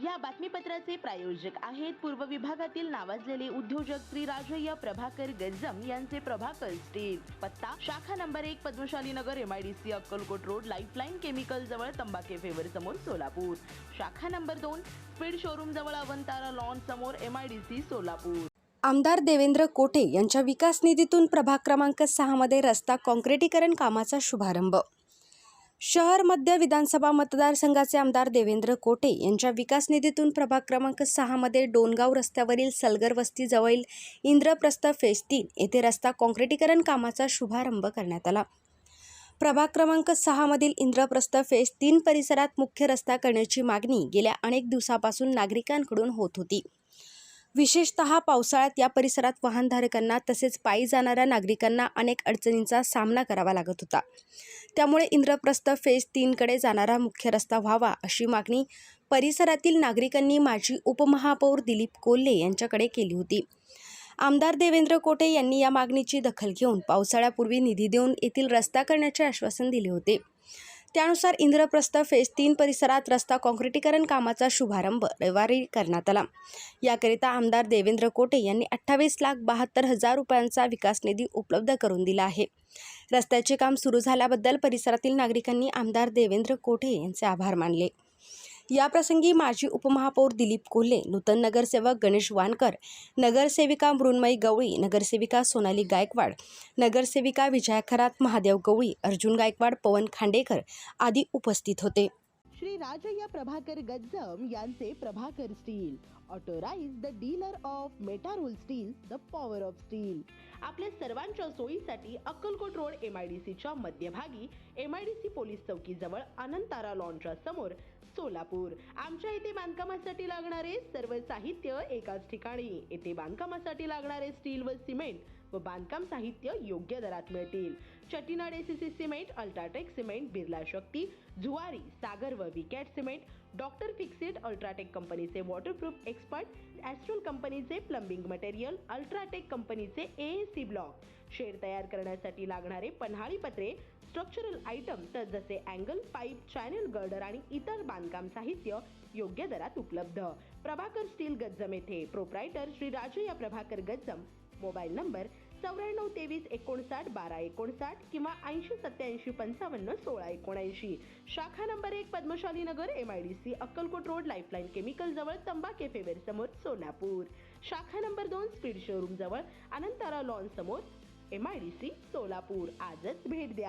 या बातमीपत्राचे प्रायोजक आहेत पूर्व विभागातील नावाजलेले उद्योजक श्री राजय्य प्रभाकर गज्जम यांचे प्रभाकर स्टील। पत्ता शाखा number 1 Padmashali Nagar MIDC Akkalkot road Lifeline chemical जवळ तंबाके फेवर समोर सोलापूर। शाखा नंबर 2 स्पीड शोरूम जवळ अवंतारा लॉन समोर MIDC सोलापूर। आमदार देवेंद्र कोटे यांच्या विकास निधीतून प्रभाग क्रमांक 6 मध्ये रस्ता काँक्रिटीकरण कामाचा शुभारंभ। शहर मध्य विधानसभा मतदारसंघाचे आमदार देवेंद्र कोटे यांच्या विकास निधीतून प्रभाग क्रमांक 6 मध्ये डोनगाव रस्त्यावरील सलगर वस्ती जवळील इंद्रप्रस्थ फेज 3 येथे रस्ता काँक्रिटीकरण कामाचा शुभारंभ करण्यात आला। प्रभाग क्रमांक 6 मधील इंद्रप्रस्थ फेज 3 परिसरात मुख्य रस्ता करण्याची मागणी गेल्या अनेक दिवसापासून नागरिकांकडून होत होती। विशेषतः पावसाळ्यात या परिसरात वाहनधारकांना तसेच पायी जाणाऱ्या नागरिकांना अनेक अडचणींचा सामना करावा लागत होता। त्यामुळे इंद्रप्रस्थ फेज 3 कडे जाणारा मुख्य रस्ता व्हावा अशी मागणी परिसरातील नागरिकांनी माजी उपमहापौर दिलीप कोल्हे यांच्याकडे केली होती। आमदार देवेंद्र कोटे यांनी या मागणीची दखल घेऊन पावसाळ्यापूर्वी निधी देऊन येथील रस्ता करण्याचे आश्वासन दिले होते। त्यानुसार इंद्रप्रस्थ फेज 3 परिसरात रस्ता काँक्रिटीकरण कामाचा शुभारंभ रविवारी करण्यात आला। याकरिता आमदार देवेंद्र कोटे यांनी 28,72,000 रुपयांचा विकास निधी उपलब्ध करून दिला आहे। रस्त्याचे काम सुरू झाल्याबद्दल परिसरातील नागरिकांनी आमदार देवेंद्र कोटे यांचे आभार मानले। याप्रसंगी माजी उपमहापौर दिलीप कोल्हे, नूतन नगरसेवक गणेश वानकर, नगरसेविका मृण्मयी गवळी, नगरसेविका सोनाली गायकवाड, नगरसेविका विजया खरात, महादेव गवळी, अर्जुन गायकवाड, पवन खांडेकर आदी उपस्थित होते। श्री राजय्य प्रभाकर गज्जम यांचे Prabhakar steel, authorise the dealer of Metarol steel, the power of steel. आपल्या सर्वांच्या सोयीसाठी अक्कलकोट रोड MIDCच्या मध्यभागी MIDC पोलीस चौकी जवळ अनंतारा लॉनच्या समोर सोलापूर। आमच्या इथे बांधकामासाठी लागणारे सर्व साहित्य एकाच ठिकाणी। येथे बांधकामासाठी लागणारे स्टील व सिमेंट व बांधकाम साहित्य योग्य दरात मिळतील। Chettinad ACC cement, UltraTech cement, Birla Shakti, Zuari, Sagar व Vicat cement, doctor Fixit, UltraTech कंपनीचे वॉटरप्रूफ एक्सपर्ट, ॲस्ट्रोल कंपनीचे प्लंबिंग मटेरियल, अल्ट्राटेक कंपनीचे AAC ब्लॉक, शेड तयार करण्यासाठी लागणारे पन्हाळी पत्रे, स्ट्रक्चरल आयटम तर जसे अँगल, पाईप, चॅनल गर्डर आणि इतर बांधकाम साहित्य योग्य दरात उपलब्ध। प्रभाकर स्टील गज्जम येथे proprietor Shri Rajayya Prabhakar Gajjam. Mobile number 9493591259 किंवा 8087551679। शाखा number 1 Padmashali Nagar MIDC Akkalkot road Lifeline chemical जवळ तंबाके फेवर समोर सोलापूर। शाखा नंबर 2 स्पीड शोरूम जवळ अनंतारा लॉन समोर MIDC सोलापूर। आजच भेट द्या।